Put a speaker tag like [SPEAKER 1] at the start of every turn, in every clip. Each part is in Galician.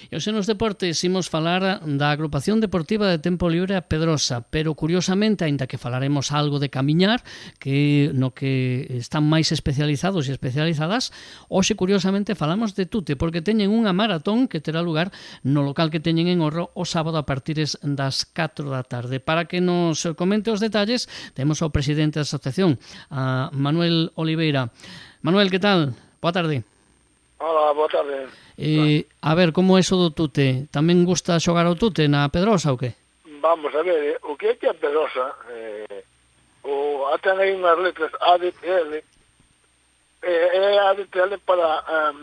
[SPEAKER 1] E hoxe nos deportes imos falar da agrupación deportiva de tempo libre a Pedrosa, pero curiosamente, aínda que falaremos algo de camiñar, que no que están máis especializados e especializadas, hoxe curiosamente falamos de tute, porque teñen unha maratón que terá lugar no local que teñen en Orro o sábado a partir das 4 da tarde. Para que nos comente os detalles, temos ao presidente da asociación, a Manuel Oliveira. Manuel, que tal? Boa tarde.
[SPEAKER 2] Hola, boa tarde.
[SPEAKER 1] A ver, como é iso do tute? Tamén gusta xogar ao tute na Pedrosa ou que?
[SPEAKER 2] Vamos a ver, o que é a Pedrosa? Ten aí unhas letras ADTL, é ADTL para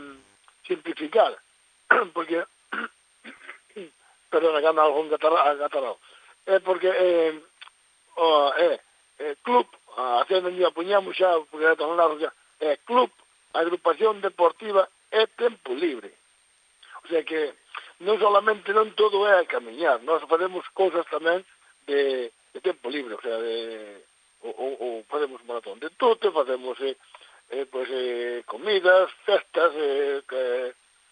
[SPEAKER 2] simplificar, porque, perdona, que anda algún gatarrado, é porque club, a cena día puñamos xa, porque é tan largo xa, é club, agrupación deportiva e tempo libre. O sea que non solamente non todo é camiñar, nós facemos cousas tamén de tempo libre, o sea, ou facemos maratón de tute, facemos comidas, festas,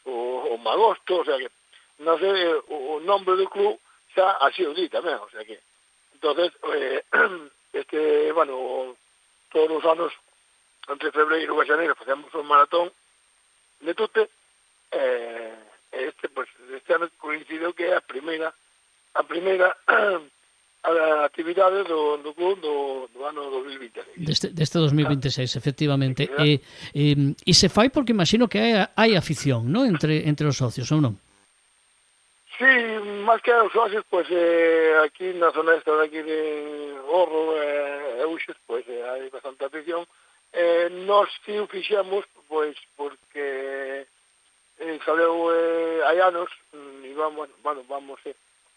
[SPEAKER 2] o magosto, o sea que non sei, o nombre do club xa así o di tamén, o sea que entonces todos os anos entre febreiro e xaneiro facemos un maratón de tute. Este ano coincidiu que é a primeira actividade do club do ano 2026.
[SPEAKER 1] Deste 2026, efectivamente. E se fai porque imagino que hai afición, non? Entre os socios, ou non?
[SPEAKER 2] Sí, máis que os socios, pois aquí na zona esta de aquí de Orro e Uxes, pois hai bastante afición. Nós si o fixemos, pois, porque saleu hai anos, e vamos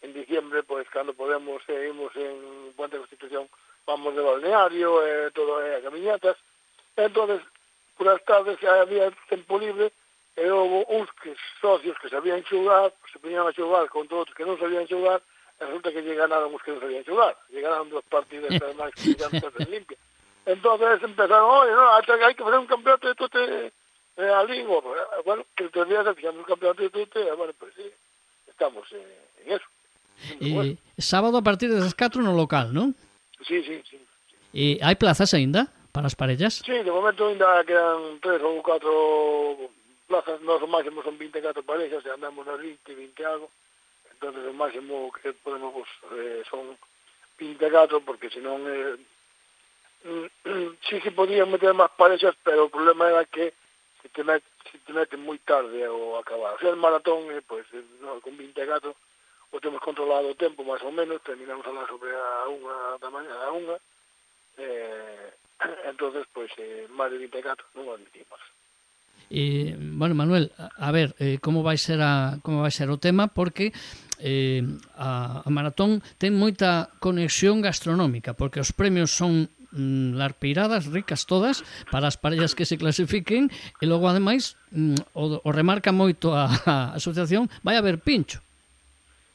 [SPEAKER 2] en diciembre, pois, cando podemos, imos en Puente de Constitución, vamos de balneario, todo a camiñatas. Entonces, por as tardes había tempo libre, e houve uns socios que sabían xogar, se poñían a xogar contra outros que non sabían xogar, e resulta que lle ganaron os que non sabían xogar. Lle ganaron 2 partidas máis que lle limpia. Entonces empezaron, hai que fazer un campeonato de tute ali, bueno, que 3 días fixamos un campeonato de tute, e bueno, pues sí, estamos en eso.
[SPEAKER 1] Sábado a partir das 4 no local, non?
[SPEAKER 2] Sí.
[SPEAKER 1] Hai plazas aínda para as parellas?
[SPEAKER 2] Sí, de momento ainda quedan 3 ou 4 plazas, nós o máximo son 24 parellas, e andamos nas 20 algo, entonces o máximo que podemos son 24, porque senón sí se podían meter máis parellas, pero o problema era que se te meten moi tarde ao acabar. O sea, el maratón, pues, con 24, o temos controlado o tempo, máis ou menos, terminamos a lá sobre a 1 da mañá, a 1, entonces, pues, máis de 24 non o admitimos.
[SPEAKER 1] Bueno, Manuel, a ver, como vai ser o tema, porque a maratón ten moita conexión gastronómica, porque os premios son larpeiradas ricas todas para as parellas que se clasifiquen, e logo ademais o remarca moito a asociación, vai haber pincho.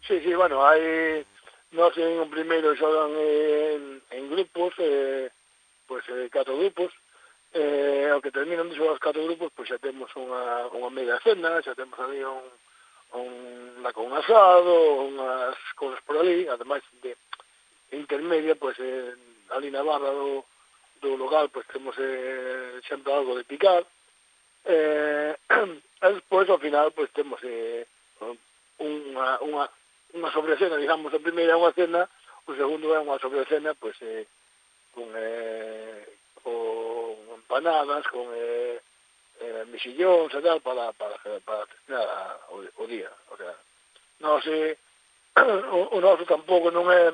[SPEAKER 2] Sí, bueno, hai nós en un primeiro xogan en grupos, pues 4 grupos, ao que terminan de xogar os 4 grupos, pues xa temos unha media cena, xa temos ali un asado, unhas cousas por ali, ademais de intermedia, pues ali na barra do local, pues temos sempre algo de picar, e despois ao final pues temos unha sobrecena, digamos. A primeira é unha cena, o segundo é unha sobrecena, pues con empanadas, con mexillóns e tal, para terminar o día. O sea, o noso tampouco non é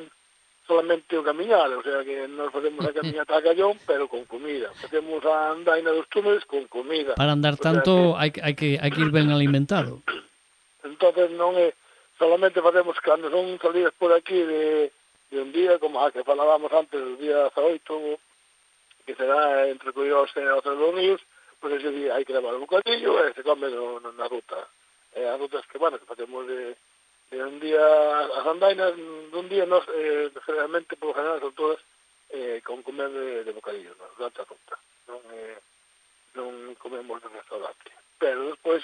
[SPEAKER 2] solamente o camiñar, o sea que nós facemos a caminhata a Callón, pero con comida. Facemos a andaina dos túneles con comida.
[SPEAKER 1] Para andar tanto hai que ir ben alimentado.
[SPEAKER 2] Entonces non é solamente facemos cando son salidas por aquí de un día, como a que falábamos antes, do día 18, que será entre Coirós e Otra dos Ríos, pues ese día hai que levar o bocadillo e se come na ruta. As rutas que, bueno, que facemos de un día, as andainas dun día, nos generalmente, por general, son todas con comer de bocadillo, durante a ruta. Non comemos de restaurante. Pero despois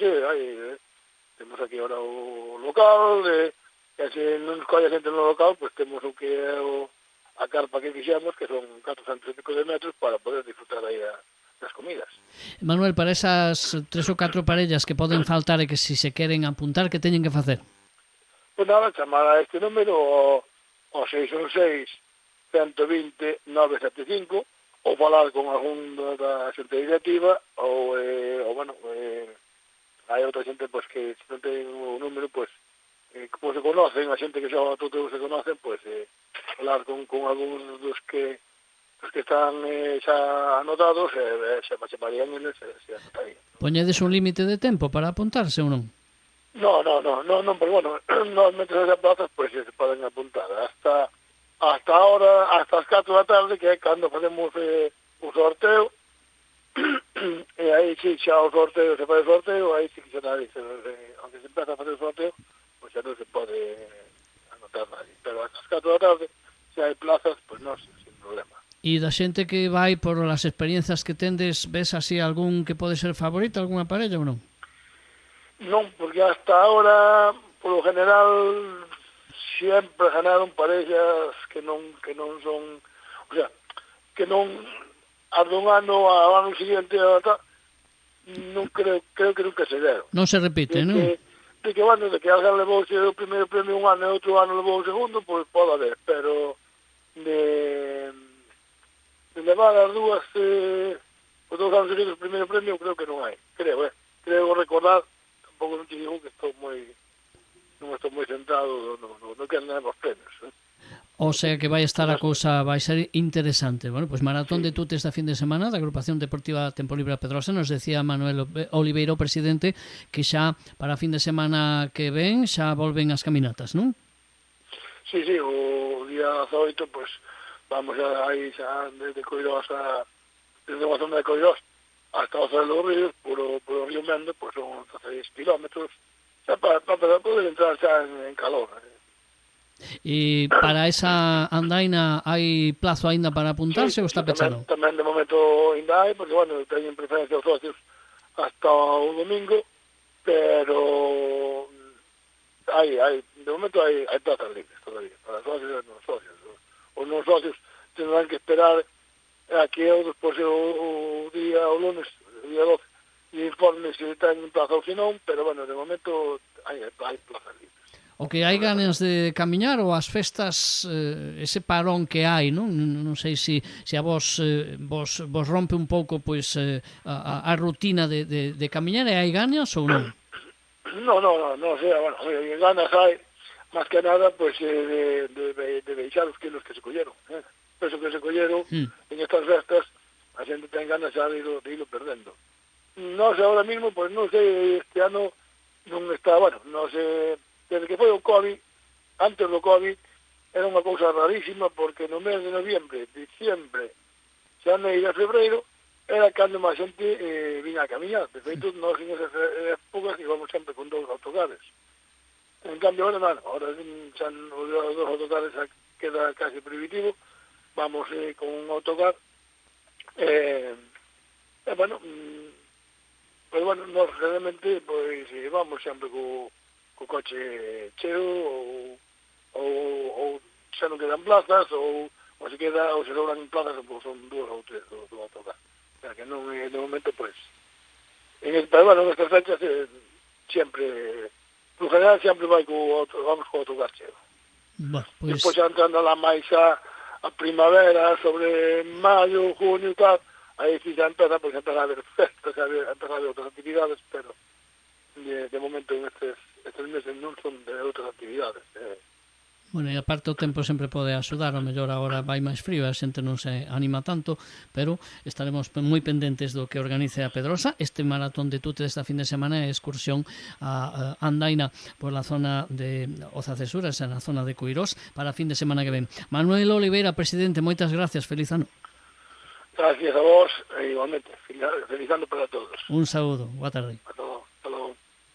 [SPEAKER 2] temos aquí ahora o local, e se non nos colle a xente no local, pois temos o que é a carpa que fixemos, que son 400 e pico de metros, para poder disfrutar aí das comidas.
[SPEAKER 1] Manuel, para esas 3 ou 4 parellas que poden faltar e que si se queren apuntar, que teñen que facer?
[SPEAKER 2] Pois nada, chamar a este número ao 616-120-975, ou falar con algún da xente directiva, ou bueno, hai outra xente pois, que se non ten o número, pois, como se conocen, a xente que xa todo se conocen, pois, falar con algúns dos que están xa anotados, se chamarían eles, se anotarían.
[SPEAKER 1] Poñedes un límite de tempo para apuntarse ou non?
[SPEAKER 2] No, pero bueno, normalmente esas plazas pois se poden apuntar hasta ahora, hasta as 4 da tarde, que é cando facemos o sorteo, e aí si xa o sorteo, se faz o sorteo, aí si que xa nadie, aunque se empeza a fazer o sorteo, pois xa non se pode anotar nadie, pero hasta as 4 da tarde, se hai plazas, pois non, sin problema.
[SPEAKER 1] E da xente que vai por as experiencias que tendes, ves así algún que pode ser favorito, algunha parella ou non?
[SPEAKER 2] Non, porque hasta ahora, por lo general, sempre ganaron parellas que non son, o sea, que non, as dun ano ao ano seguinte, non creo que nunca se deron.
[SPEAKER 1] Non se repite, non?
[SPEAKER 2] De que, bueno, de que alguén levouse o primeiro premio un ano e outro ano levou o segundo, pois pode haber, pero de levar as dúas, os 2 anos seguidos o primeiro premio, creo que non hai, creo recordar. Tampouco non te digo que non estou moi centrado no que andan os premios.
[SPEAKER 1] O sea que vai estar a cousa, vai ser interesante. Bueno, pois Maratón de Tute esta fin de semana da Agrupación Deportiva Tempo Libre a Pedrosa. Nos decía Manuel Oliveira, o presidente, que xa para a fin de semana que ven xa volven as caminatas, non?
[SPEAKER 2] Sí, o día 18, pois vamos aí xa desde Coirós desde a zona de Coirós hasta o Cerro dos Ríos, por o río Mendo, pois son 16 kilómetros, xa para poder entrar xa en calor.
[SPEAKER 1] E para esa andaina hai plazo aínda para apuntarse, ou está pechado?
[SPEAKER 2] Tamén de momento ainda hai, porque, bueno, teñen preferencia os socios hasta o domingo, pero de momento hai plazas libres todavía, para socios e non socios. Os non socios tendrán que esperar aquí despois o lunes, o día 12, e informe se ten plaza ou se non, pero, bueno, de momento hai plazas libres.
[SPEAKER 1] O que hai ganas de camiñar ou as festas, ese parón que hai, non? Non sei se a vos rompe un pouco pois a rutina de camiñar, e hai ganas ou non?
[SPEAKER 2] Non sei, bueno, ganas hai, máis que nada, pois de deixar os kilos que se colleron, peso que se colleron en estas festas, a xente ten ganas xa de irlo perdendo. Non sei, ahora mismo, pois non sei, este ano non está, bueno, non sei, desde que foi o COVID, antes do COVID, era unha cousa rarísima, porque no mes de noviembre, diciembre, xaneiro e febreiro, era cando máis xente vinha a camiñar. De feito, nós en esas épocas íbamos sempre con 2 autocares. En cambio, ahora xa os 2 autocares queda casi prohibitivo, vamos con un autocar, bueno, pero bueno, nós realmente pois vamos sempre co coche cheo, ou xa non quedan plazas, ou se sobran plazas, ou son 2 ou 3 do autocar. O sea que non, de momento, pois, pero bueno, en estas fechas sempre, por general, sempre vamos co autocar cheo.
[SPEAKER 1] Pues...
[SPEAKER 2] Depois xa entrando lá máis a primavera, sobre maio, junio e tal, aí si xa empeza a haber festas, a empezar a haber outras actividades, pero de momento en estes meses non son de outras actividades.
[SPEAKER 1] Bueno, e aparte o tempo sempre pode axudar, o mellor agora vai máis frío, a xente non se anima tanto, pero estaremos moi pendentes do que organice a Pedrosa. Este Maratón de Tute desta fin de semana é excursión a andaina por la zona de Ozacesuras, na zona de Coirós, para a fin de semana que ven. Manuel Oliveira, presidente, moitas gracias, feliz ano.
[SPEAKER 2] Gracias a vos, igualmente, feliz ano para todos.
[SPEAKER 1] Un saúdo, boa tarde.